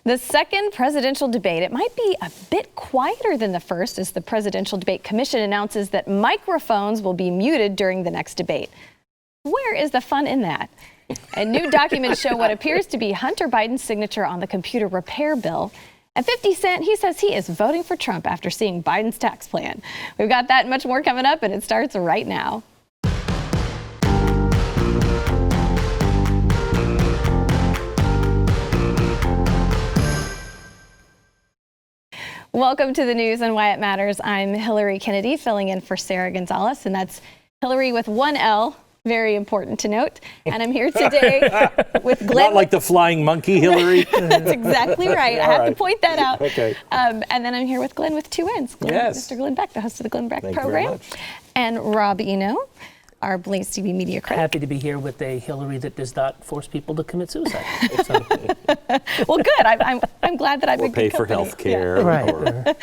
The second presidential debate, it might be a bit quieter than the first as the Presidential Debate Commission announces that microphones will be muted during the next debate. Where is the fun in that? And new documents show what appears to be Hunter Biden's signature on the computer repair bill. At 50 Cent, he says he is voting for Trump after seeing Biden's tax plan. We've got that and much more coming up, and it starts right now. Welcome to the news and why it matters. I'm Hillary Kennedy, filling in for Sarah Gonzalez, and that's Hillary with one L. Very important to note. And I'm here today with Glenn. Not like the flying monkey, Hillary. That's exactly right. I have to point that out. Okay. And then I'm here with Glenn with two N's. Glenn, yes. Mr. Glenn Beck, the host of the Glenn Beck Thank program. You very much. And Rob Eno, our BlazeTV media critic. Happy to be here with a Hillary that does not force people to commit suicide. Well, good. I'm glad that I've been pay good for company. health care. Yeah. Right.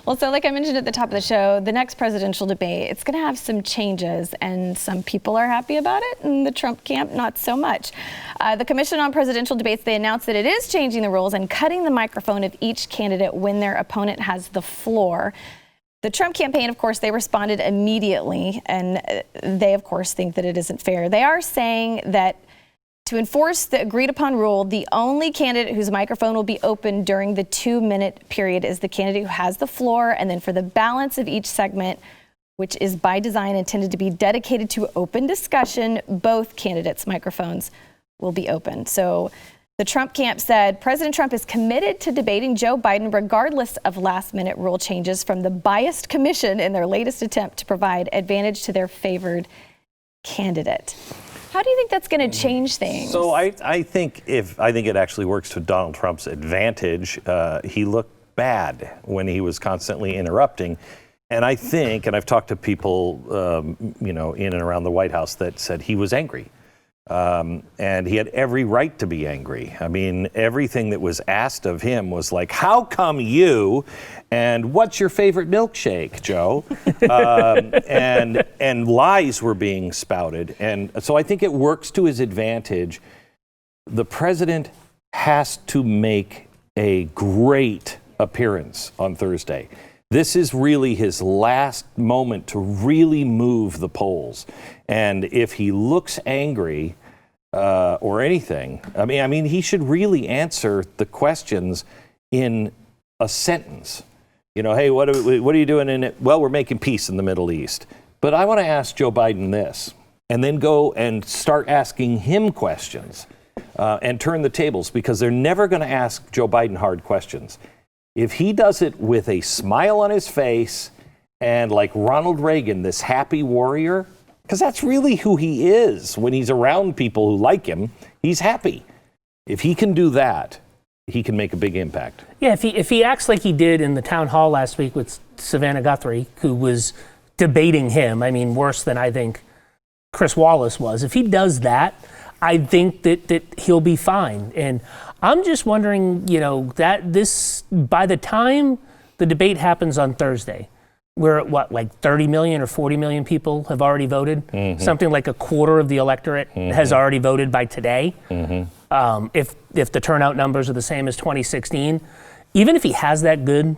Well, so like I mentioned at the top of the show, the next presidential debate, it's going to have some changes, and some people are happy about it, and the Trump camp, not so much. The Commission on Presidential Debates, they announced that it is changing the rules and cutting the microphone of each candidate when their opponent has the floor. The Trump campaign, of course, they responded immediately, and they, of course, think that it isn't fair. They are saying that to enforce the agreed-upon rule, the only candidate whose microphone will be open during the 2-minute period is the candidate who has the floor, and then for the balance of each segment, which is by design intended to be dedicated to open discussion, both candidates' microphones will be open. So the Trump camp said President Trump is committed to debating Joe Biden regardless of last-minute rule changes from the biased commission in their latest attempt to provide advantage to their favored candidate. How do you think that's going to change things? So I think it actually works to Donald Trump's advantage. He looked bad when he was constantly interrupting. And I think, and I've talked to people, in and around the White House that said he was angry. And he had every right to be angry. I mean, everything that was asked of him was like, how come you, and what's your favorite milkshake, Joe? And lies were being spouted. And so I think it works to his advantage. The president has to make a great appearance on Thursday. This is really his last moment to really move the polls. And if he looks angry or anything, I mean, he should really answer the questions in a sentence. You know, hey, what are you doing in it? Well, we're making peace in the Middle East. But I want to ask Joe Biden this, and then go and start asking him questions and turn the tables, because they're never going to ask Joe Biden hard questions. If he does it with a smile on his face and like Ronald Reagan, this happy warrior, because that's really who he is when he's around people who like him, he's happy. If he can do that, he can make a big impact. Yeah, if he acts like he did in the town hall last week with Savannah Guthrie, who was debating him, I mean, worse than I think Chris Wallace was. If he does that, I think that he'll be fine. And I'm just wondering, that this, by the time the debate happens on Thursday, we're at what, like 30 million or 40 million people have already voted? Mm-hmm. Something like a quarter of the electorate has already voted by today. Mm-hmm. If the turnout numbers are the same as 2016, even if he has that good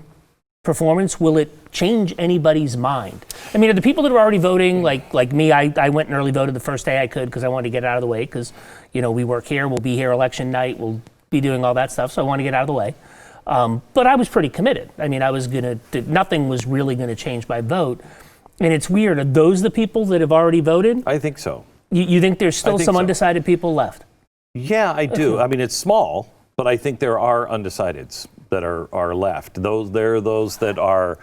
performance, will it change anybody's mind? I mean, are the people that are already voting, like me, I went and early voted the first day I could because I wanted to get out of the way because, we work here, we'll be here election night, we'll be doing all that stuff, so I want to get out of the way. But I was pretty committed. I mean, nothing was really going to change my vote. And it's weird. Are those the people that have already voted? I think so. You think there's still some undecided people left? Yeah, I do. I mean, it's small, but I think there are undecideds that are left. There are those that are,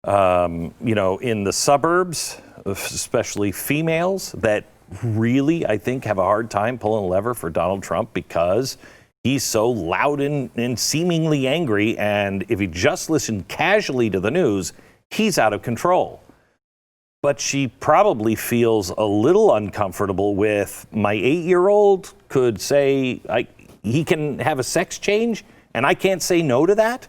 in the suburbs, especially females, that really, I think, have a hard time pulling a lever for Donald Trump because he's so loud and seemingly angry. And if you just listen casually to the news, he's out of control. But she probably feels a little uncomfortable with my 8-year-old could say he can have a sex change and I can't say no to that.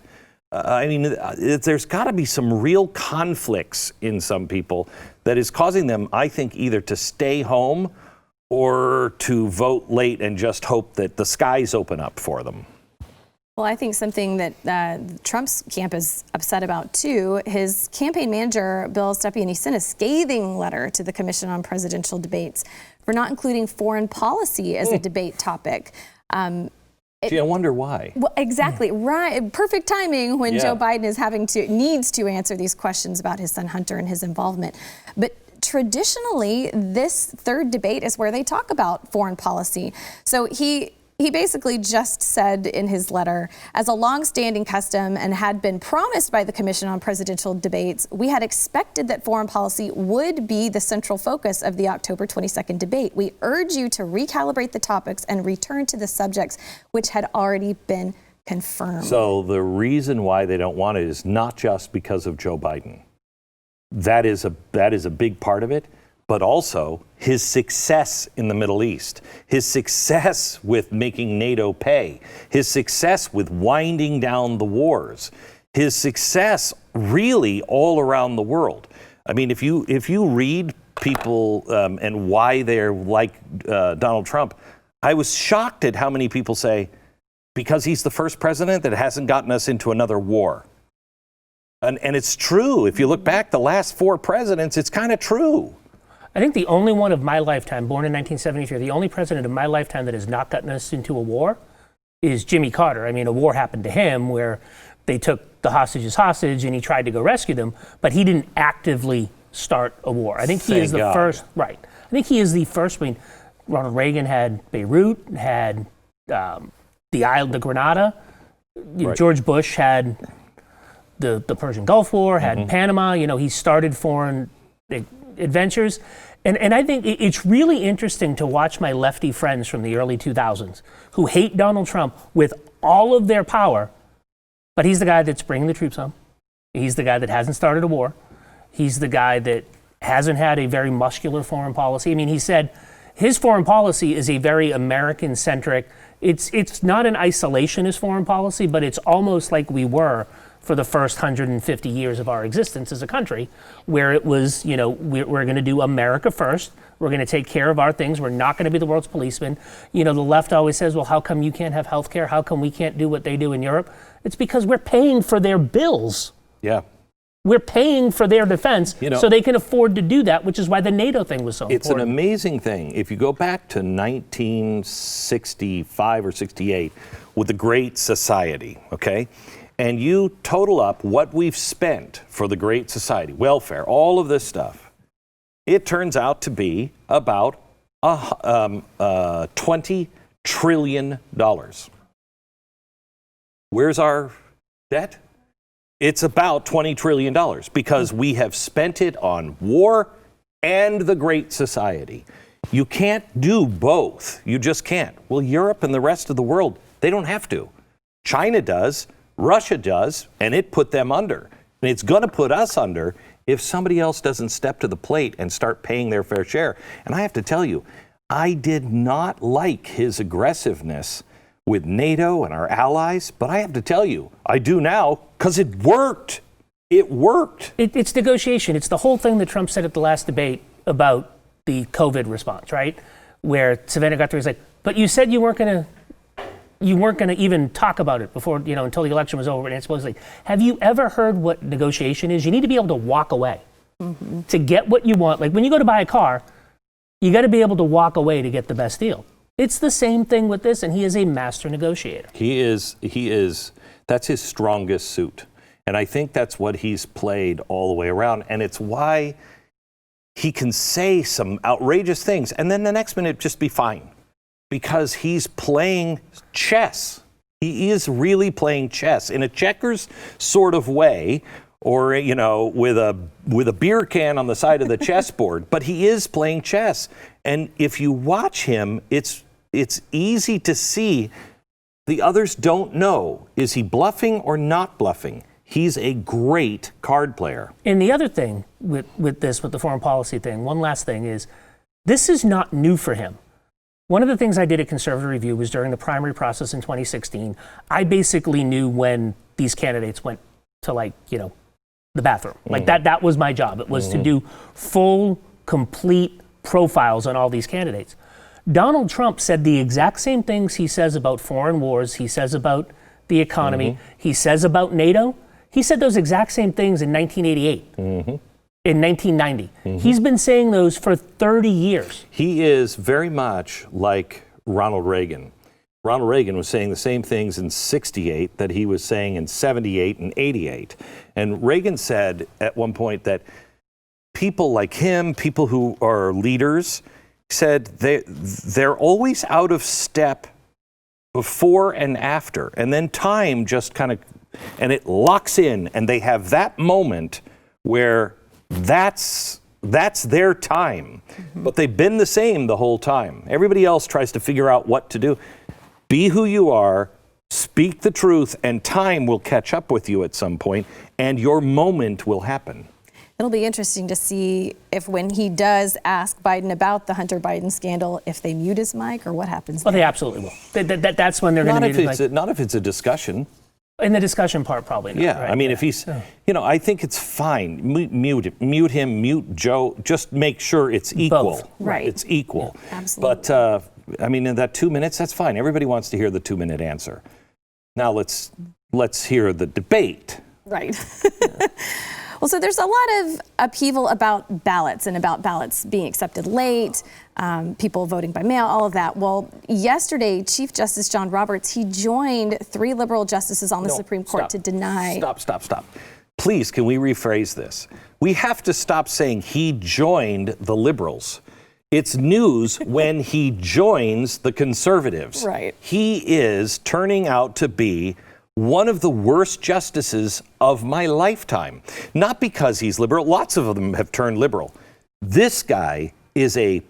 There's got to be some real conflicts in some people that is causing them, I think, either to stay home or to vote late and just hope that the skies open up for them. Well, I think something that Trump's camp is upset about, too, his campaign manager, Bill Stepien, he sent a scathing letter to the Commission on Presidential Debates for not including foreign policy as a debate topic. Gee, I wonder why. Well, exactly, right. Perfect timing when Joe Biden is needs to answer these questions about his son Hunter and his involvement. But traditionally, this third debate is where they talk about foreign policy. So he basically just said in his letter, as a longstanding custom and had been promised by the Commission on Presidential Debates, we had expected that foreign policy would be the central focus of the October 22nd debate. We urge you to recalibrate the topics and return to the subjects which had already been confirmed. So the reason why they don't want it is not just because of Joe Biden. That is a big part of it. But also his success in the Middle East, his success with making NATO pay, his success with winding down the wars, his success really all around the world. I mean, if you read people and why they're like Donald Trump, I was shocked at how many people say, because he's the first president that hasn't gotten us into another war. And it's true. If you look back the last 4 presidents, it's kind of true. I think the only one of my lifetime, born in 1973, the only president of my lifetime that has not gotten us into a war is Jimmy Carter. I mean, a war happened to him where they took the hostages hostage and he tried to go rescue them, but he didn't actively start a war. I think he is the first, right. I think he is the first. I mean, Ronald Reagan had Beirut, had the Isle of Grenada. Right. George Bush had the Persian Gulf War, had Panama. You know, he started foreign adventures. And I think it's really interesting to watch my lefty friends from the early 2000s who hate Donald Trump with all of their power, but he's the guy that's bringing the troops home. He's the guy that hasn't started a war. He's the guy that hasn't had a very muscular foreign policy. I mean, he said his foreign policy is a very American-centric. It's not an isolationist foreign policy, but it's almost like we were for the first 150 years of our existence as a country, where it was, you know, we're going to do America first. We're going to take care of our things. We're not going to be the world's policeman. You know, the left always says, well, how come you can't have health care? How come we can't do what they do in Europe? It's because we're paying for their bills. Yeah. We're paying for their defense, so they can afford to do that, which is why the NATO thing was so important. It's an amazing thing. If you go back to 1965 or 68 with the Great Society, okay? And you total up what we've spent for the Great Society, welfare, all of this stuff, it turns out to be about $20 trillion. Where's our debt? It's about $20 trillion because we have spent it on war and the Great Society. You can't do both. You just can't. Well, Europe and the rest of the world, they don't have to. China does. Russia does, and it put them under. And it's going to put us under if somebody else doesn't step to the plate and start paying their fair share. And I have to tell you, I did not like his aggressiveness with NATO and our allies, but I have to tell you, I do now because it worked. It worked. It's negotiation. It's the whole thing that Trump said at the last debate about the COVID response, right? Where Savannah Guthrie was like, but you said you weren't going to even talk about it before, you know, until the election was over. And it's supposedly, have you ever heard what negotiation is? You need to be able to walk away to get what you want. Like when you go to buy a car, you got to be able to walk away to get the best deal. It's the same thing with this, and he is a master negotiator. He is, that's his strongest suit. And I think that's what he's played all the way around. And it's why he can say some outrageous things and then the next minute just be fine. Because he's playing chess. He is really playing chess in a checkers sort of way, or, you know, with a beer can on the side of the chessboard. But he is playing chess. And if you watch him, it's easy to see the others don't know. Is he bluffing or not bluffing? He's a great card player. And the other thing with the foreign policy thing, one last thing is, this is not new for him. One of the things I did at Conservative Review was during the primary process in 2016, I basically knew when these candidates went to, like, you know, the bathroom. Like that was my job. It was to do full, complete profiles on all these candidates. Donald Trump said the exact same things he says about foreign wars, he says about the economy. He says about NATO, he said those exact same things in 1988, in 1990. He's been saying those for 30 years. He is very much like Ronald Reagan. Ronald Reagan was saying the same things in 68 that he was saying in 78 and 88. And Reagan said at one point that people like him, people who are leaders, said they're always out of step before and after. And then time just kind of, and it locks in, and they have that moment where that's their time. But they've been the same the whole time. Everybody else tries to figure out what to do. Be who you are, speak the truth, and time will catch up with you at some point, and your moment will happen. It'll be interesting to see if when he does ask Biden about the Hunter Biden scandal, if they mute his mic or what happens. Well, they absolutely will. That's when they're going to mute his mic. Not if it's a discussion. In the discussion part, probably not. Yeah, right? I mean, if he's, I think it's fine. Mute him, mute Joe. Just make sure it's equal. Both. Right. It's equal. Yeah, absolutely. But, I mean, in that 2 minutes, that's fine. Everybody wants to hear the 2-minute answer. Now let's hear the debate. Right. Well, so there's a lot of upheaval about ballots and about ballots being accepted late, people voting by mail, all of that. Well, yesterday, Chief Justice John Roberts, he joined 3 liberal justices on the Supreme Court to deny. Stop. Please, can we rephrase this? We have to stop saying he joined the liberals. It's news when he joins the conservatives. Right. He is turning out to be one of the worst justices of my lifetime. Not because he's liberal. Lots of them have turned liberal. This guy is a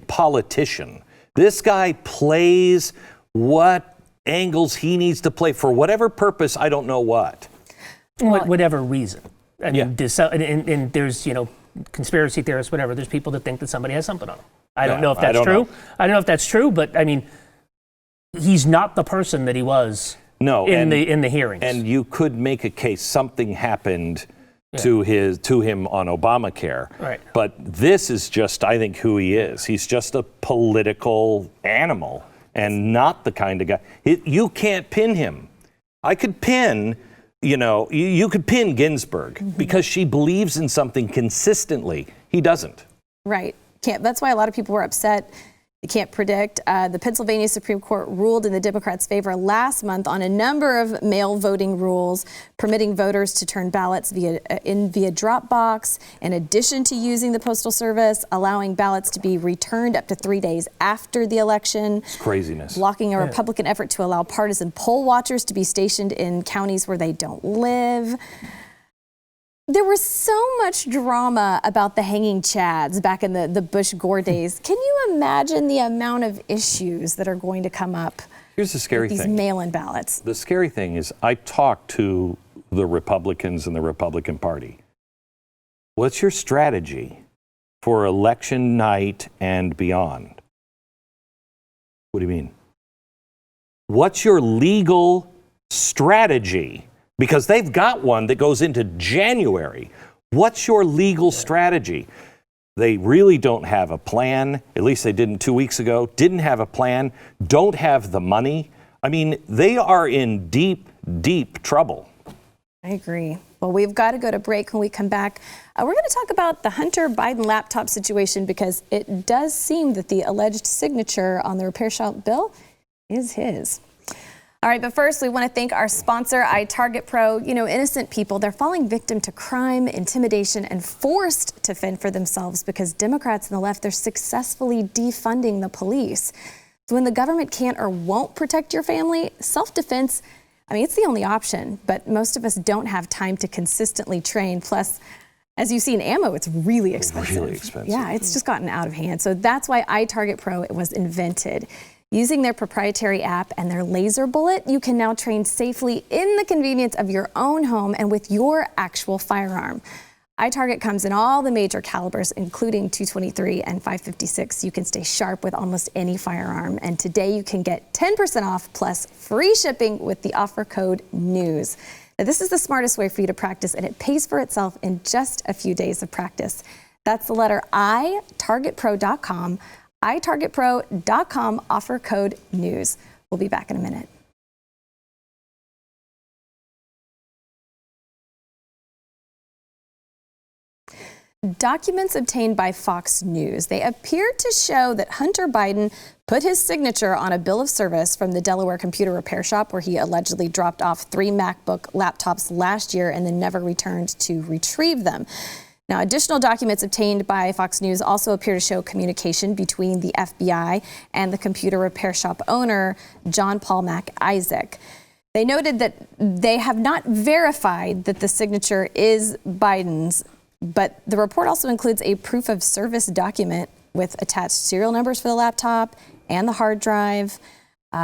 politician. This guy plays what angles he needs to play for whatever purpose, I don't know what. Whatever reason. I mean, and there's, conspiracy theorists, whatever. There's people that think that somebody has something on them. I don't know if that's true. I don't know if that's true, but I mean, he's not the person that he was. No, in the hearings. And you could make a case something happened to him on Obamacare. Right. But this is just, I think, who he is. He's just a political animal and not the kind of guy. You can't pin him. I could pin, you could pin Ginsburg because she believes in something consistently. He doesn't. Right. That's why a lot of people were upset. You can't predict. The Pennsylvania Supreme Court ruled in the Democrats' favor last month on a number of mail voting rules, permitting voters to turn ballots via Dropbox, in addition to using the Postal Service, allowing ballots to be returned up to 3 days after the election. It's craziness. Blocking a Republican effort to allow partisan poll watchers to be stationed in counties where they don't live. There was so much drama about the hanging chads back in the Bush-Gore days. Can you imagine the amount of issues that are going to come up? Here's the scary with these thing. mail-in ballots. The scary thing is I talked to the Republicans and the Republican Party. What's your strategy for election night and beyond? What do you mean? What's your legal strategy? Because they've got one that goes into January. What's your legal strategy? They really don't have a plan. At least they didn't 2 weeks ago. Didn't have a plan. Don't have the money. I mean, they are in deep, deep trouble. I agree. Well, we've got to go to break. When we come back, we're going to talk about the Hunter Biden laptop situation because it does seem that the alleged signature on the repair shop bill is his. All right, but first, we want to thank our sponsor, iTarget Pro. Innocent people, they're falling victim to crime, intimidation, and forced to fend for themselves because Democrats and the left, they're successfully defunding the police. So when the government can't or won't protect your family, self-defense, it's the only option. But most of us don't have time to consistently train. Plus, as you see in ammo, it's really expensive. Really expensive. Yeah, it's just gotten out of hand. So that's why iTarget Pro was invented. Using their proprietary app and their laser bullet, you can now train safely in the convenience of your own home and with your actual firearm. iTarget comes in all the major calibers, including .223 and .556. You can stay sharp with almost any firearm. And today you can get 10% off plus free shipping with the offer code NEWS. Now, this is the smartest way for you to practice, and it pays for itself in just a few days of practice. That's the letter I, targetpro.com. itargetpro.com, offer code NEWS. We'll be back in a minute. documents obtained by Fox News. They appear to show that Hunter Biden put his signature on a bill of service from the Delaware computer repair shop where he allegedly dropped off 3 MacBook laptops last year and then never returned to retrieve them. Now, additional documents obtained by Fox News also appear to show communication between the FBI and the computer repair shop owner, John Paul Mac Isaac. They noted that they have not verified that the signature is Biden's, but the report also includes a proof of service document with attached serial numbers for the laptop and the hard drive.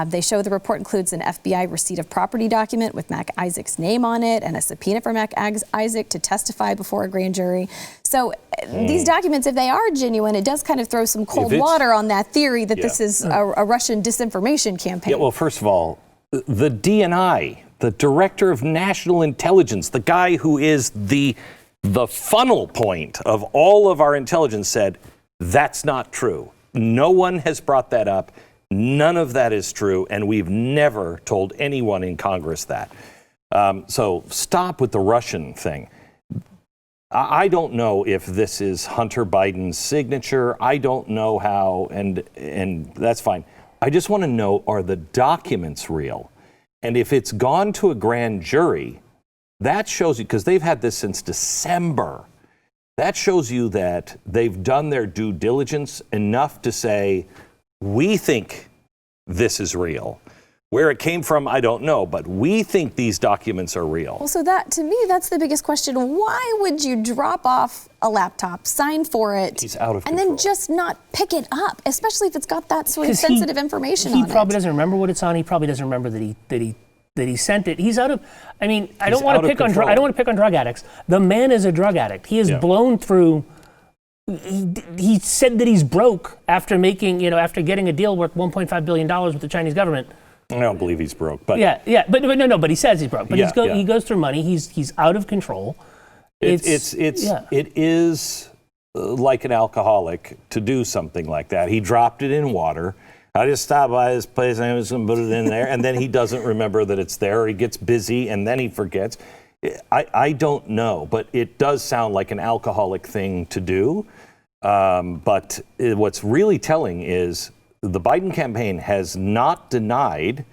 They show the report includes an FBI receipt of property document with Mac Isaac's name on it and a subpoena for Mac Isaac to testify before a grand jury. So these documents, if they are genuine, it does kind of throw some cold water on that theory that this is a Russian disinformation campaign. Yeah, well, first of all, the DNI, the Director of National Intelligence, the guy who is the funnel point of all of our intelligence said, that's not true. No one has brought that up. None of that is true, and we've never told anyone in Congress that. So stop with the Russian thing. I don't know if this is Hunter Biden's signature. I don't know how, and that's fine. I just want to know, are the documents real? And if it's gone to a grand jury, that shows you, because they've had this since December, that shows you that they've done their due diligence enough to say, we think this is real. Where it came from, I don't know, but we think these documents are real. Well, so that, to me, that's the biggest question. Why would you drop off a laptop, sign for it, He's out of and control. then just not pick it up, especially if it's got that sort of 'Cause sensitive information on it? He probably doesn't remember what it's on. He probably doesn't remember that he sent it. He's out of. I mean, I don't want to pick on drug addicts. The man is a drug addict. He has blown through. He said that he's broke after getting a deal worth $1.5 billion with the Chinese government. I don't believe he's broke, but but he says he's broke. But he goes through money. He's out of control. It is like an alcoholic to do something like that. He dropped it in water. I just stopped by this place and I was going to put it in there, and then he doesn't remember that it's there. Or he gets busy and then he forgets. I don't know, but it does sound like an alcoholic thing to do. But what's really telling is the Biden campaign has not denied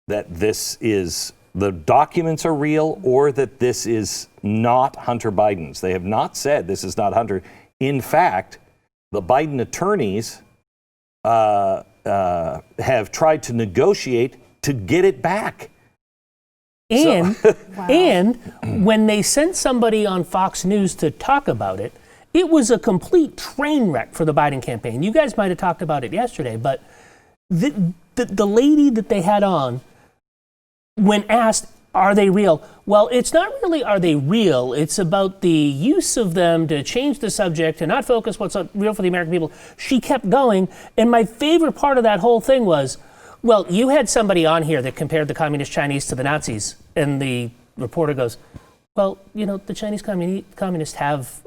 that the documents are real or that this is not Hunter Biden's. They have not said this is not Hunter. In fact, the Biden attorneys have tried to negotiate to get it back. And when they sent somebody on Fox News to talk about it, it was a complete train wreck for the Biden campaign. You guys might have talked about it yesterday, but the lady that they had on, when asked, are they real? Well, it's not really are they real. It's about the use of them to change the subject, to not focus what's real for the American people. She kept going, and my favorite part of that whole thing was, well, you had somebody on here that compared the communist Chinese to the Nazis, and the reporter goes, well, the Chinese communists have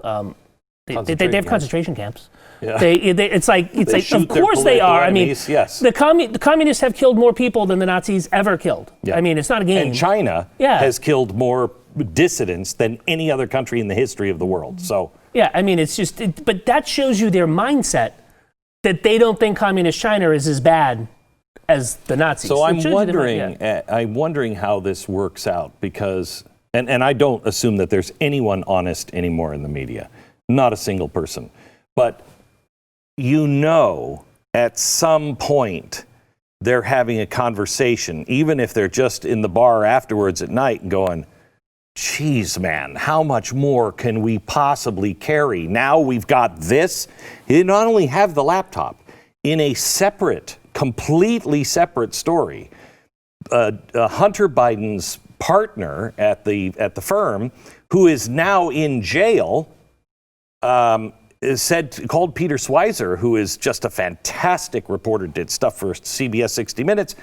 they have concentration camps. Yeah. It's like of course they are. Enemies, I mean, yes. The communists have killed more people than the Nazis ever killed. Yeah. I mean, it's not a game. And China has killed more dissidents than any other country in the history of the world. So yeah, I mean, it's just. But that shows you their mindset that they don't think communist China is as bad as the Nazis. So I'm wondering how this works out because, and I don't assume that there's anyone honest anymore in the media, not a single person, but at some point they're having a conversation, even if they're just in the bar afterwards at night and going, geez, man, how much more can we possibly carry? Now we've got this. They not only have the laptop, in a completely separate story, Hunter Biden's partner at the firm, who is now in jail, called Peter Schweizer, who is just a fantastic reporter, did stuff for CBS 60 Minutes.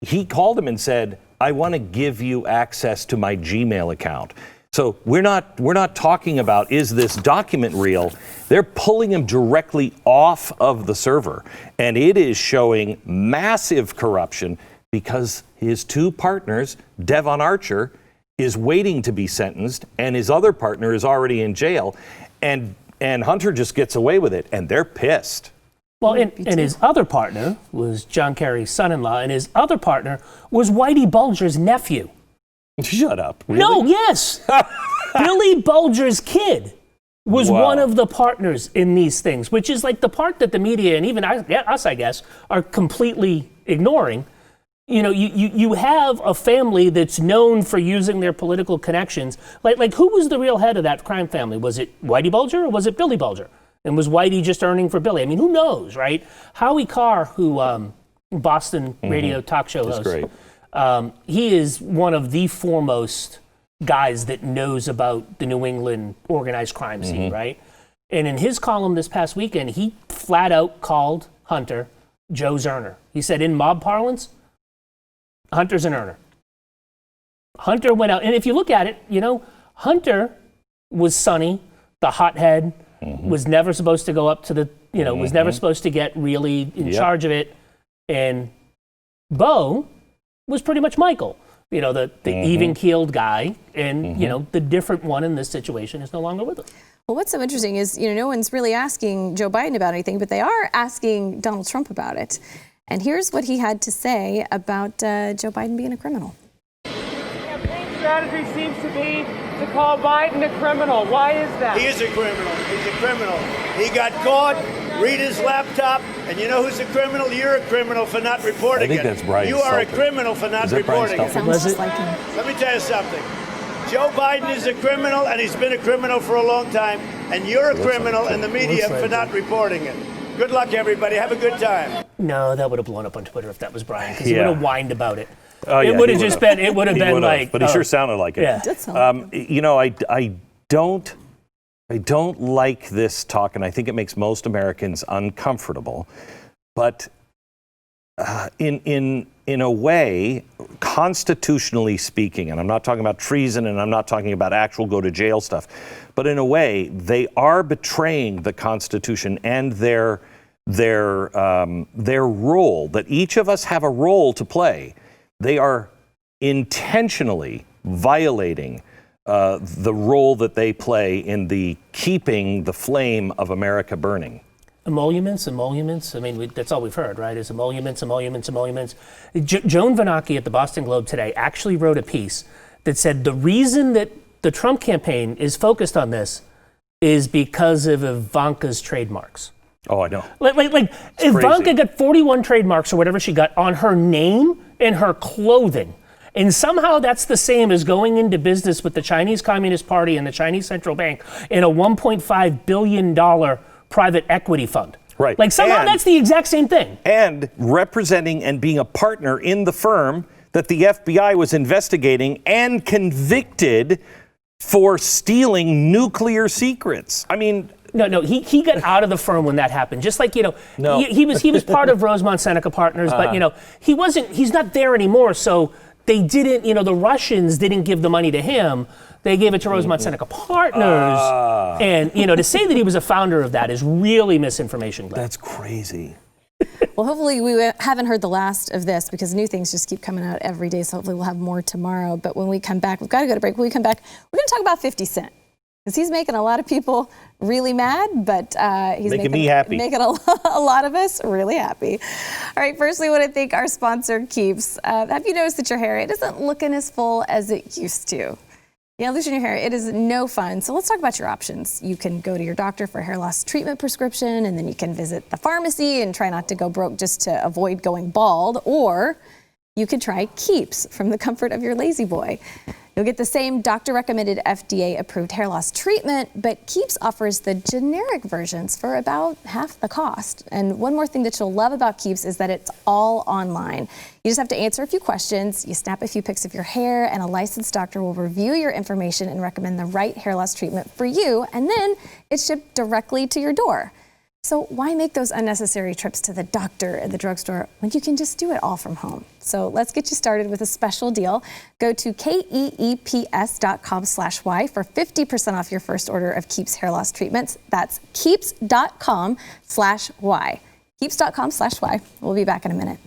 He called him and said, I want to give you access to my Gmail account. So we're not talking about, is this document real? They're pulling him directly off of the server. And it is showing massive corruption because his two partners, Devon Archer, is waiting to be sentenced, and his other partner is already in jail. And And Hunter just gets away with it, and they're pissed. Well, and his other partner was John Kerry's son-in-law, and his other partner was Whitey Bulger's nephew. Shut up. Really? No, yes. Billy Bulger's kid was one of the partners in these things, which is like the part that the media and even us, I guess, are completely ignoring. You know, you have a family that's known for using their political connections. Like who was the real head of that crime family? Was it Whitey Bulger or was it Billy Bulger? And was Whitey just earning for Billy? I mean, who knows, right? Howie Carr, who Boston radio talk show host, great. He is one of the foremost guys that knows about the New England organized crime scene, right? And in his column this past weekend, he flat out called Hunter Joe's earner. He said, in mob parlance, Hunter's an earner. Hunter went out, and if you look at it, you know, Hunter was Sonny, the hothead, was never supposed to go up to the, you know, was never supposed to get really in charge of it. And Bo was pretty much Michael, you know, the even-keeled guy, and, you know, the different one in this situation is no longer with us. Well, what's so interesting is, you know, no one's really asking Joe Biden about anything, but they are asking Donald Trump about it. And here's what he had to say about Joe Biden being a criminal. The campaign strategy seems to be to call Biden a criminal. Why is that? He is a criminal. He's a criminal. He got caught. Read his laptop. And you know who's a criminal? You're a criminal for not reporting it. I think that's Brian You are a Stelter. criminal for not reporting it. Sounds just like him. Let me tell you something. Joe Biden is a criminal, and he's been a criminal for a long time. And you're a criminal in the media for not reporting it. Good luck, everybody. Have a good time. No, that would have blown up on Twitter if that was Brian, because he would have whined about it. Oh, it would have just been, it would have been like. But he sure sounded like it. Yeah. Did sound like him. You know, I don't like this talk, and I think it makes most Americans uncomfortable. But in a way, constitutionally speaking, and I'm not talking about treason, and I'm not talking about actual go to jail stuff, but in a way, they are betraying the Constitution and their role. That each of us have a role to play. They are intentionally violating the role that they play in the keeping the flame of America burning. Emoluments. I mean, that's all we've heard, right? Is emoluments. Joan Vanocchi at the Boston Globe today actually wrote a piece that said the reason that the Trump campaign is focused on this is because of Ivanka's trademarks. Oh, I know. Like Ivanka crazy. got 41 trademarks or whatever she got on her name and her clothing. And somehow that's the same as going into business with the Chinese Communist Party and the Chinese Central Bank in a $1.5 billion private equity fund. Right. Like somehow that's the exact same thing. And representing and being a partner in the firm that the FBI was investigating and convicted for stealing nuclear secrets. I mean, No, he got out of the firm when that happened. Just like, you know, he was part of Rosemont Seneca Partners, but, you know, he's not there anymore. So they didn't, you know, the Russians didn't give the money to him. They gave it to Rosemont Seneca Partners. And, you know, to say that he was a founder of that is really misinformation, Glenn. that's crazy. Well, hopefully we haven't heard the last of this because new things just keep coming out every day. So hopefully we'll have more tomorrow. But when we come back, we've got to go to break. When we come back, we're going to talk about 50 Cent. Because he's making a lot of people really mad, but he's making me happy. Making a lot of us really happy. All right, firstly, I want to thank our sponsor, Keeps. Have you noticed that your hair, it isn't looking as full as it used to? Yeah, losing your hair, it is no fun. So let's talk about your options. You can go to your doctor for a hair loss treatment prescription, and then you can visit the pharmacy and try not to go broke just to avoid going bald. Or you could try Keeps from the comfort of your lazy boy. You'll get the same doctor-recommended FDA-approved hair loss treatment, but Keeps offers the generic versions for about half the cost. And one more thing that you'll love about Keeps is that it's all online. You just have to answer a few questions, you snap a few pics of your hair, and a licensed doctor will review your information and recommend the right hair loss treatment for you, and then it's shipped directly to your door. So why make those unnecessary trips to the doctor and the drugstore when you can just do it all from home? So let's get you started with a special deal. Go to keeps.com/Y for 50% off your first order of Keeps hair loss treatments. That's keeps.com/Y. Keeps.com/Y. We'll be back in a minute.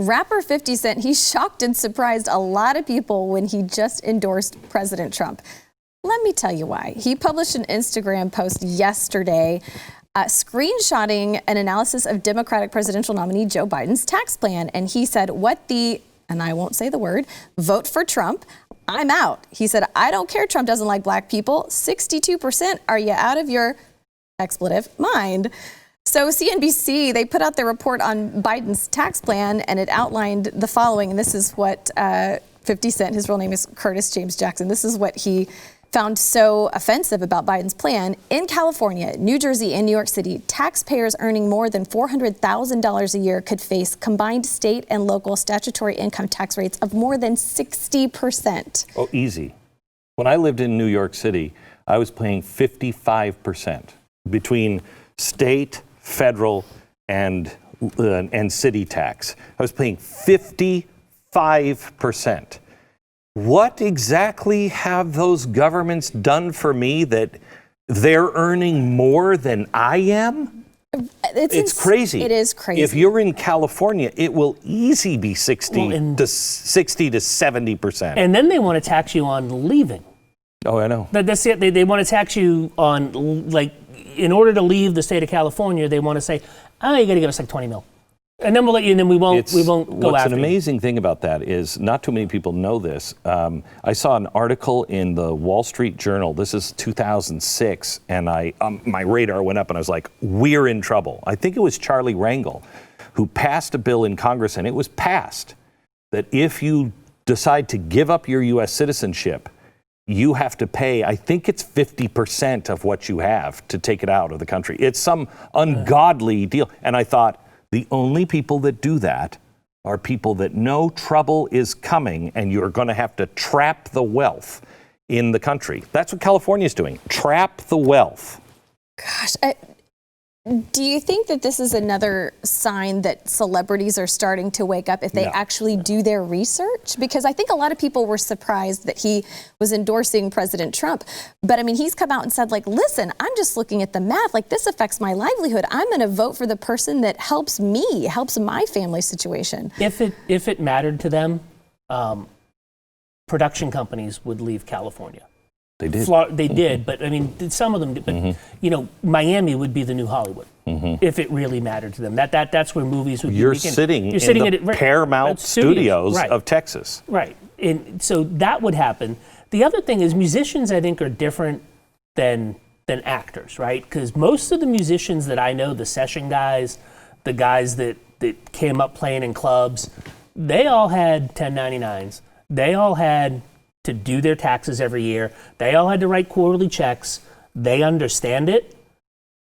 Rapper 50 Cent, he shocked and surprised a lot of people when he just endorsed President Trump. Let me tell you why. He published an Instagram post yesterday screenshotting an analysis of Democratic presidential nominee Joe Biden's tax plan. And he said, and I won't say the word, vote for Trump, I'm out. He said, I don't care Trump doesn't like black people. 62%, are you out of your expletive mind? So CNBC, they put out their report on Biden's tax plan, and it outlined the following. And this is what 50 Cent, his real name is Curtis James Jackson. This is what he found so offensive about Biden's plan. In California, New Jersey, and New York City, taxpayers earning more than $400,000 a year could face combined state and local statutory income tax rates of more than 60%. Oh, easy. When I lived in New York City, I was paying 55% between state, federal, and city tax. I was paying 55%. What exactly have those governments done for me that they're earning more than I am? It's crazy. It is crazy. If you're in California, it will easily be 60 to 70%. And then they want to tax you on leaving. Oh, I know. That's it. They want to tax you on, like, in order to leave the state of California, they want to say, you got to give us like 20 mil. And then we'll let you, and then we won't go after you. What's an amazing thing about that is not too many people know this. I saw an article in the Wall Street Journal. This is 2006, and my radar went up, and I was like, we're in trouble. I think it was Charlie Rangel who passed a bill in Congress, and it was passed that if you decide to give up your U.S. citizenship, you have to pay, I think it's 50% of what you have to take it out of the country. It's some ungodly deal. And I thought, the only people that do that are people that know trouble is coming and you're going to have to trap the wealth in the country. That's what California is doing. Trap the wealth. Gosh, do you think that this is another sign that celebrities are starting to wake up if they actually do their research? Because I think a lot of people were surprised that he was endorsing President Trump. But I mean, he's come out and said, like, listen, I'm just looking at the math. Like, this affects my livelihood. I'm going to vote for the person that helps me, helps my family situation. If it mattered to them, production companies would leave California. They did. They did, but I mean, some of them did. But Miami would be the new Hollywood if it really mattered to them. That's where movies would be. You're sitting in the Paramount Studios of Texas. Right, and so that would happen. The other thing is musicians, I think, are different than actors, right? Because most of the musicians that I know, the session guys, the guys that came up playing in clubs, they all had 1099s. They all had to do their taxes every year. They all had to write quarterly checks. They understand it.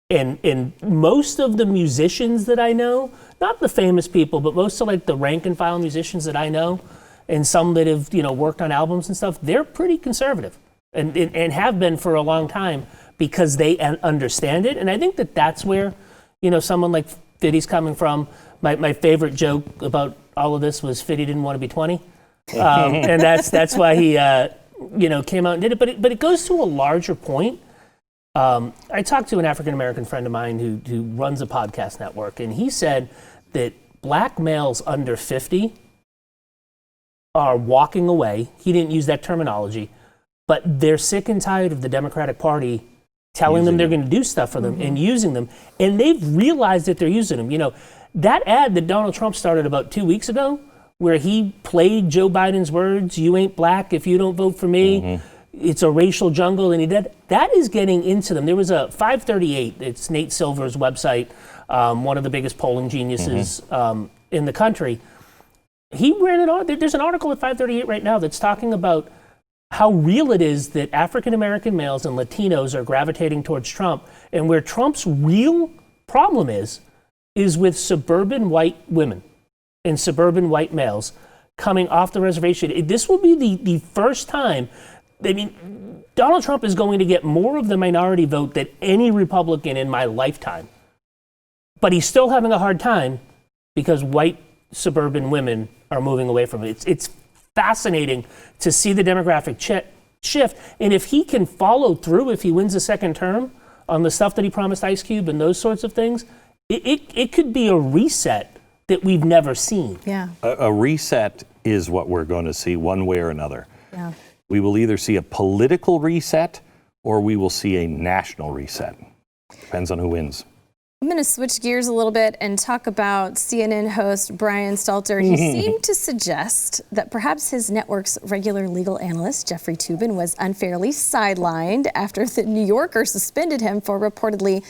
And most of the musicians that I know, not the famous people, but most of like the rank and file musicians that I know, and some that have worked on albums and stuff, they're pretty conservative and have been for a long time because they understand it. And I think that's where someone like Fiddy's coming from. My favorite joke about all of this was Fiddy didn't want to be 20. And that's why he came out and did it. But it goes to a larger point. I talked to an African American friend of mine who runs a podcast network, and he said that black males under 50 are walking away. He didn't use that terminology, but they're sick and tired of the Democratic Party telling them they're going to do stuff for them and using them, and they've realized that they're using them. That ad that Donald Trump started about 2 weeks ago, where he played Joe Biden's words, "You ain't black if you don't vote for me. It's a racial jungle," and he did. That is getting into them. There was a 538, it's Nate Silver's website, one of the biggest polling geniuses in the country. He ran there's an article at 538 right now that's talking about how real it is that African American males and Latinos are gravitating towards Trump, and where Trump's real problem is with suburban white women and suburban white males coming off the reservation. This will be the first time. I mean, Donald Trump is going to get more of the minority vote than any Republican in my lifetime. But he's still having a hard time because white suburban women are moving away from it. It's fascinating to see the demographic shift. And if he can follow through, if he wins a second term on the stuff that he promised Ice Cube and those sorts of things, it could be a reset that we've never seen. Yeah. A reset is what we're going to see one way or another. Yeah. We will either see a political reset or we will see a national reset. Depends on who wins. I'm going to switch gears a little bit and talk about CNN host Brian Stelter. He seemed to suggest that perhaps his network's regular legal analyst, Jeffrey Toobin, was unfairly sidelined after the New Yorker suspended him for reportedly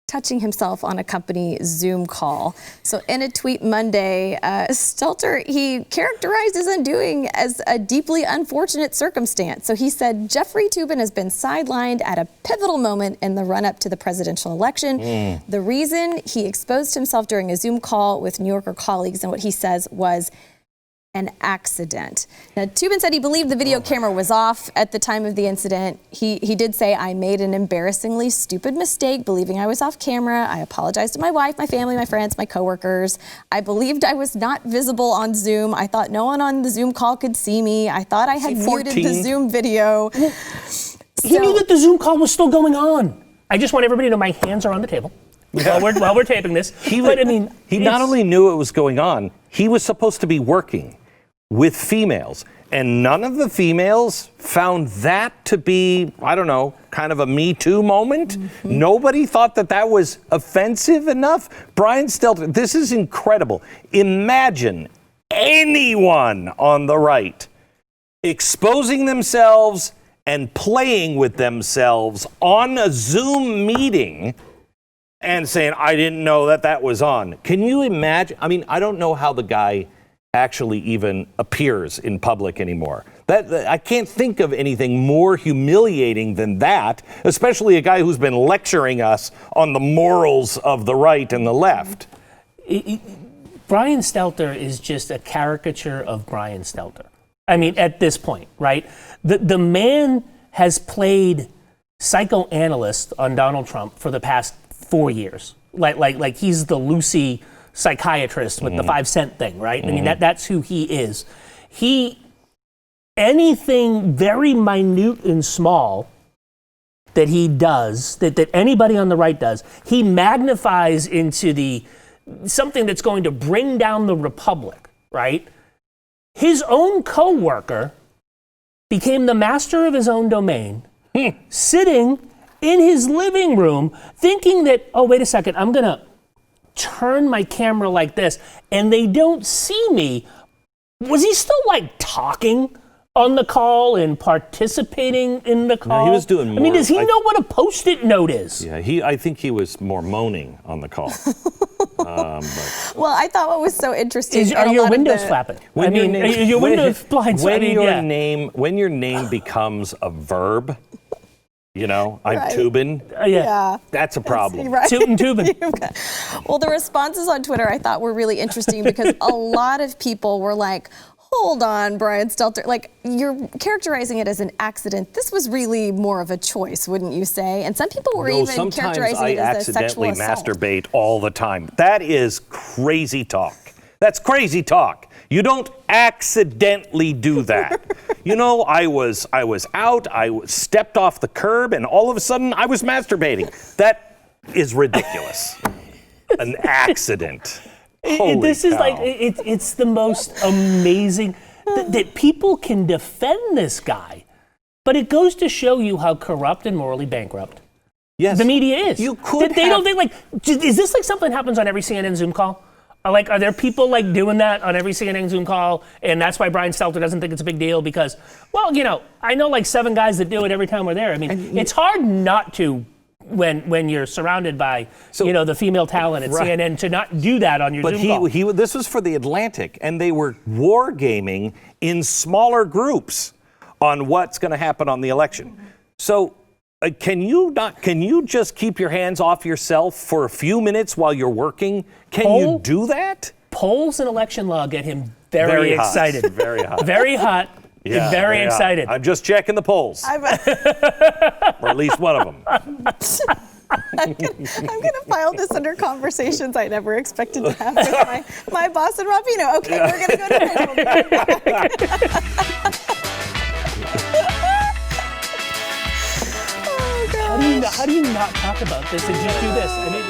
touching himself on a company Zoom call. So in a tweet Monday, Stelter, he characterized his undoing as a deeply unfortunate circumstance. So he said, Jeffrey Toobin has been sidelined at a pivotal moment in the run-up to the presidential election. The reason he exposed himself during a Zoom call with New Yorker colleagues and what he says was an accident. Now, Toobin said he believed the video camera was off at the time of the incident. He did say, I made an embarrassingly stupid mistake believing I was off camera. I apologized to my wife, my family, my friends, my coworkers. I believed I was not visible on Zoom. I thought no one on the Zoom call could see me. I thought I had muted the Zoom video. He knew that the Zoom call was still going on. I just want everybody to know my hands are on the table while we're taping this. He not only knew it was going on, he was supposed to be working with females. And none of the females found that to be, I don't know, kind of a Me Too moment. Nobody thought that that was offensive enough. Brian Stelter, this is incredible. Imagine anyone on the right exposing themselves and playing with themselves on a Zoom meeting and saying, I didn't know that that was on. Can you imagine? I mean, I don't know how the guy actually even appears in public anymore. I can't think of anything more humiliating than that, especially a guy who's been lecturing us on the morals of the right and the left. Brian Stelter is just a caricature of Brian Stelter. I mean, at this point, right? The man has played psychoanalyst on Donald Trump for the past 4 years. Like he's the Lucy psychiatrist with the 5-cent thing, right? I mean, that's who he is. Anything very minute and small that he does, that anybody on the right does, he magnifies into something that's going to bring down the republic, right? His own coworker became the master of his own domain, sitting in his living room thinking that, oh, wait a second, I'm going to turn my camera like this and they don't see me. Was he still like talking on the call and participating in the call? No, he was doing more. I mean, does he know what a Post-it note is? Yeah, I think he was more moaning on the call. Well, I thought what was so interesting. Are your windows flapping? Are your windows blinds? When your name becomes a verb, you know, I'm Toobin. Yeah. That's a problem. Right. Toobin. Well, the responses on Twitter I thought were really interesting because a lot of people were like, hold on, Brian Stelter. Like, you're characterizing it as an accident. This was really more of a choice, wouldn't you say? And some people were even characterizing it as a sexual assault. Sometimes I accidentally masturbate all the time. That is crazy talk. That's crazy talk. You don't accidentally do that. You know, I was out, stepped off the curb, and all of a sudden I was masturbating. That is ridiculous. An accident. This is like, it's the most amazing that people can defend this guy. But it goes to show you how corrupt and morally bankrupt the media is. You could is this like something that happens on every CNN Zoom call? Like, are there people like doing that on every CNN Zoom call, and that's why Brian Stelter doesn't think it's a big deal? Because, well, you know, I know like 7 guys that do it every time we're there. I mean, it's hard not to when you're surrounded by, the female talent at CNN to not do that on your Zoom call. This was for the Atlantic, and they were wargaming in smaller groups on what's going to happen on the election. So can you just keep your hands off yourself for a few minutes while you're working? Can you do that? Polls and election law get him very excited. Very hot. Very hot. Yeah, very excited. I'm just checking the polls. Or at least one of them. I'm gonna file this under conversations I never expected to have with my boss and Robino. Okay, we're gonna go to break. We'll be right back. Oh, gosh. How do you not talk about this and just do this? I mean,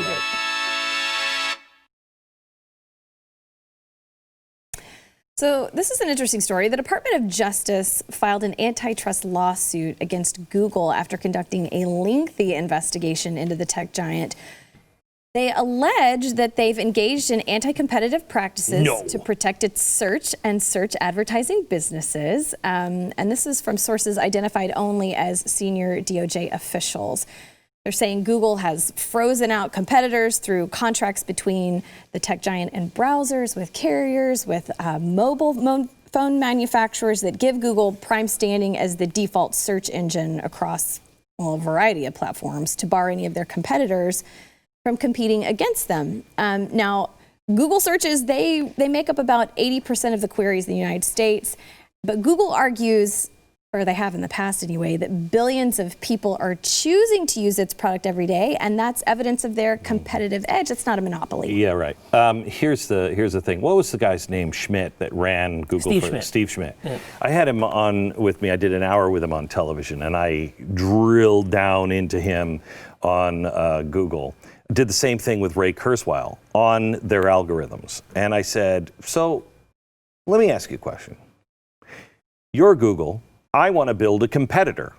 So this is an interesting story. The Department of Justice filed an antitrust lawsuit against Google after conducting a lengthy investigation into the tech giant. They allege that they've engaged in anti-competitive practices to protect its search and search advertising businesses. And this is from sources identified only as senior DOJ officials. They're saying Google has frozen out competitors through contracts between the tech giant and browsers, with carriers, with mobile phone manufacturers that give Google prime standing as the default search engine across a variety of platforms to bar any of their competitors from competing against them. Now, Google searches, they make up about 80% of the queries in the United States, but Google argues, or they have in the past anyway, that billions of people are choosing to use its product every day, and that's evidence of their competitive edge. It's not a monopoly. Yeah, right. Here's the thing. What was the guy's name, Schmidt, that ran Google? Steve Schmidt. Yeah. I had him on with me. I did an hour with him on television, and I drilled down into him on Google. Did the same thing with Ray Kurzweil on their algorithms. And I said, so let me ask you a question. You're Google. I want to build a competitor,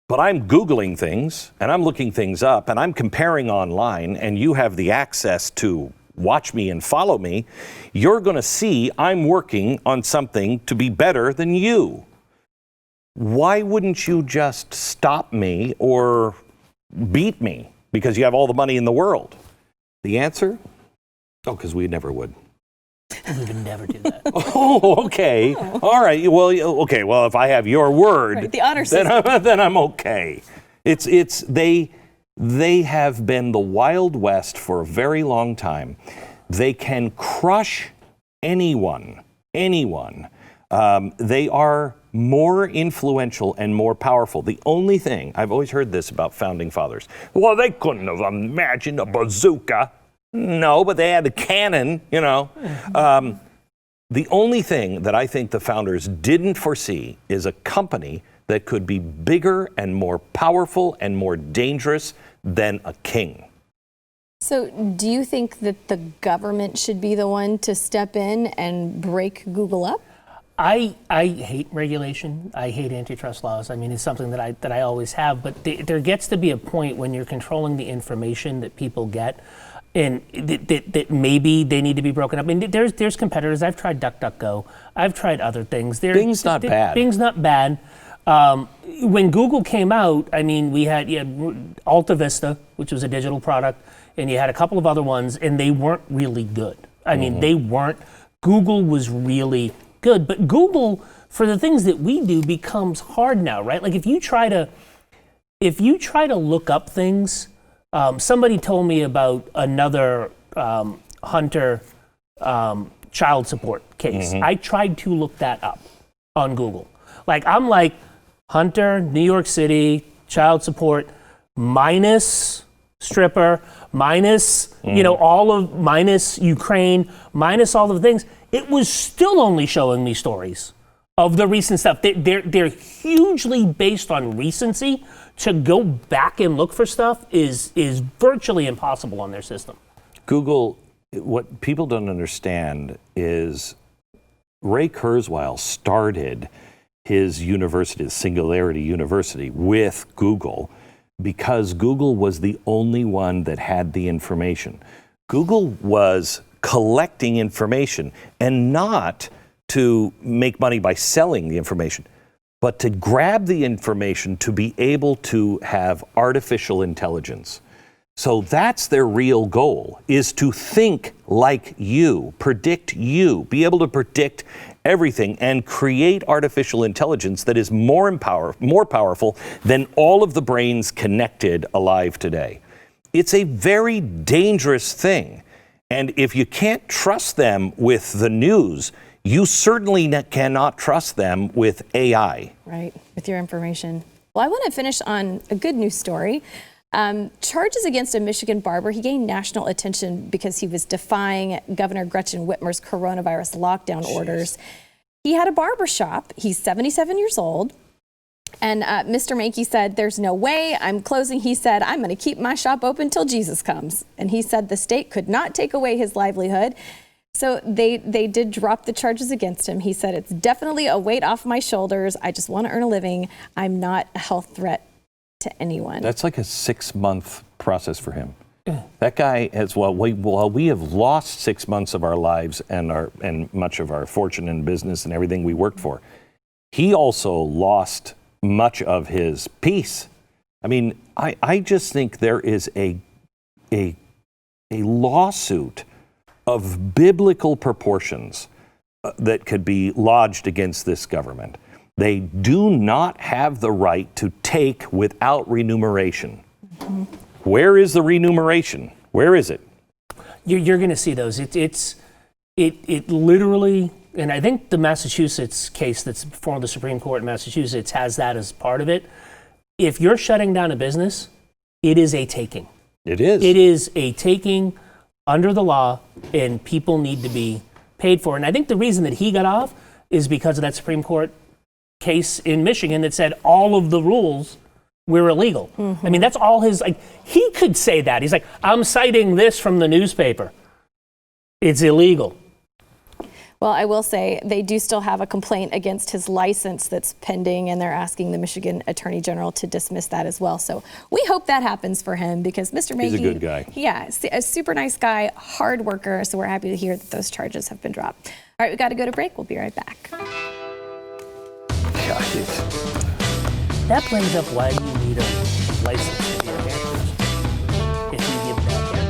but I'm Googling things and I'm looking things up and I'm comparing online, and you have the access to watch me and follow me. You're going to see I'm working on something to be better than you. Why wouldn't you just stop me or beat me because you have all the money in the world? The answer? Oh, because we never would. We would never do that. Oh, okay. All right. Well, okay. Well, if I have your word, right, the honor system, then I'm okay. They have been the Wild West for a very long time. They can crush anyone. They are more influential and more powerful. The only thing, I've always heard this about founding fathers. Well, they couldn't have imagined a bazooka. No, but they had a cannon, you know. The only thing that I think the founders didn't foresee is a company that could be bigger and more powerful and more dangerous than a king. So do you think that the government should be the one to step in and break Google up? I hate regulation. I hate antitrust laws. I mean, it's something that I always have. But there gets to be a point when you're controlling the information that people get, and that maybe they need to be broken up. I mean, there's competitors. I've tried DuckDuckGo. I've tried other things. Bing's not bad. Bing's not bad. When Google came out, I mean, you had Alta Vista, which was a digital product, and you had a couple of other ones, and they weren't really good. I mean, they weren't. Google was really good, but Google, for the things that we do, becomes hard now, right? Like if you try to look up things. Somebody told me about another Hunter child support case. I tried to look that up on Google. I'm like, Hunter, New York City, child support, minus stripper, minus, minus Ukraine, minus all of the things. It was still only showing me stories of the recent stuff. They're hugely based on recency. To go back and look for stuff is virtually impossible on their system. Google, what people don't understand is Ray Kurzweil started his university, Singularity University, with Google because Google was the only one that had the information. Google was collecting information, and not to make money by selling the information, but to grab the information to be able to have artificial intelligence. So that's their real goal, is to think like you, predict you, be able to predict everything and create artificial intelligence that is more powerful than all of the brains connected alive today. It's a very dangerous thing. And if you can't trust them with the news, you certainly cannot trust them with AI. Right, with your information. Well, I want to finish on a good news story. Charges against a Michigan barber. He gained national attention because he was defying Governor Gretchen Whitmer's coronavirus lockdown orders. He had a barber shop. He's 77 years old. And Mr. Mankey said, there's no way I'm closing. He said, I'm going to keep my shop open till Jesus comes. And he said the state could not take away his livelihood. So they did drop the charges against him. He said, it's definitely a weight off my shoulders. I just want to earn a living. I'm not a health threat to anyone. That's like a 6-month process for him. That guy has, we have lost 6 months of our lives and much of our fortune and business and everything we worked for. He also lost much of his peace. I mean, I just think there is a lawsuit of biblical proportions that could be lodged against this government. They do not have the right to take without remuneration. Mm-hmm. Where is the remuneration? Where is it? You're going to see those. It literally, and I think the Massachusetts case that's before the Supreme Court in Massachusetts has that as part of it. If you're shutting down a business, it is a taking. It is. It is a taking under the law, and people need to be paid for. And I think the reason that he got off is because of that Supreme Court case in Michigan that said all of the rules were illegal. Mm-hmm. I mean, that's all his, he could say that. He's like, I'm citing this from the newspaper. It's illegal. Well, I will say they do still have a complaint against his license that's pending, and they're asking the Michigan Attorney General to dismiss that as well. So we hope that happens for him, because Mr. Magee, he's a good guy. Yeah, a super nice guy, hard worker. So we're happy to hear that those charges have been dropped. All right, we got to go to break. We'll be right back. That brings up why you need a license to be a hairdresser if you give that hair.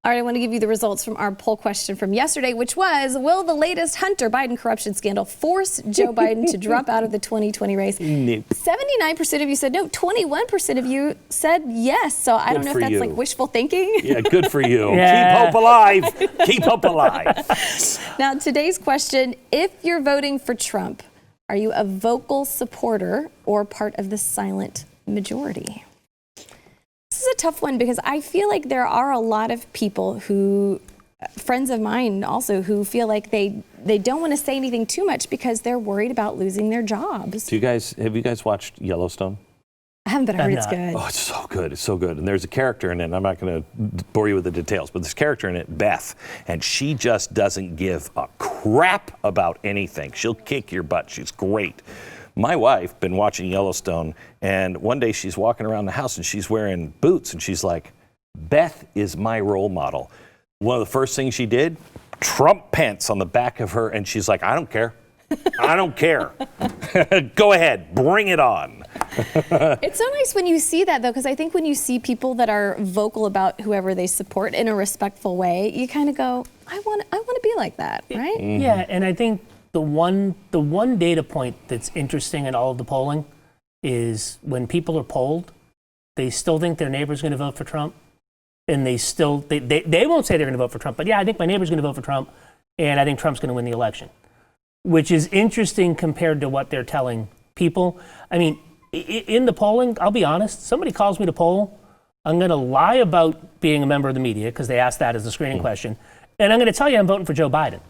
All right, I want to give you the results from our poll question from yesterday, which was, will the latest Hunter Biden corruption scandal force Joe Biden to drop out of the 2020 race? Nope. 79% of you said no. 21% of you said yes. So I don't know if that's like wishful thinking. Yeah, good for you. Yeah. Keep hope alive. Keep hope alive. Now, today's question, if you're voting for Trump, are you a vocal supporter or part of the silent majority? This is a tough one, because I feel like there are a lot of people who, friends of mine also, who feel like they don't want to say anything too much because they're worried about losing their jobs. Have you guys watched Yellowstone? I haven't, but I heard it's good. Oh, it's so good. It's so good. And there's a character in it, and I'm not going to bore you with the details, but there's a character in it, Beth, and she just doesn't give a crap about anything. She'll kick your butt. She's great. My wife been watching Yellowstone, and one day she's walking around the house and she's wearing boots, and she's like, Beth is my role model. One of the first things she did, Trump pants on the back of her, and she's like, I don't care. I don't care. Go ahead, bring it on. It's so nice when you see that, though, because I think when you see people that are vocal about whoever they support in a respectful way, you kind of go, I want to be like that, right? Mm-hmm. Yeah, and I think the one data point that's interesting in all of the polling is when people are polled, they still think their neighbor's going to vote for Trump, and they won't say they're going to vote for Trump, but yeah, I think my neighbor's going to vote for Trump, and I think Trump's going to win the election, which is interesting compared to what they're telling people. I mean, in the polling, I'll be honest, somebody calls me to poll, I'm going to lie about being a member of the media, because they asked that as a screening question, and I'm going to tell you I'm voting for Joe Biden,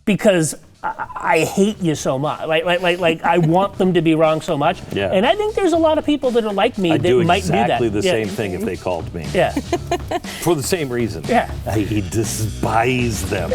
because I hate you so much. Like I want them to be wrong so much. Yeah. And I think there's a lot of people that are like me that might do that. I'd do exactly the same thing if they called me. Yeah. For the same reason. Yeah. I despise them.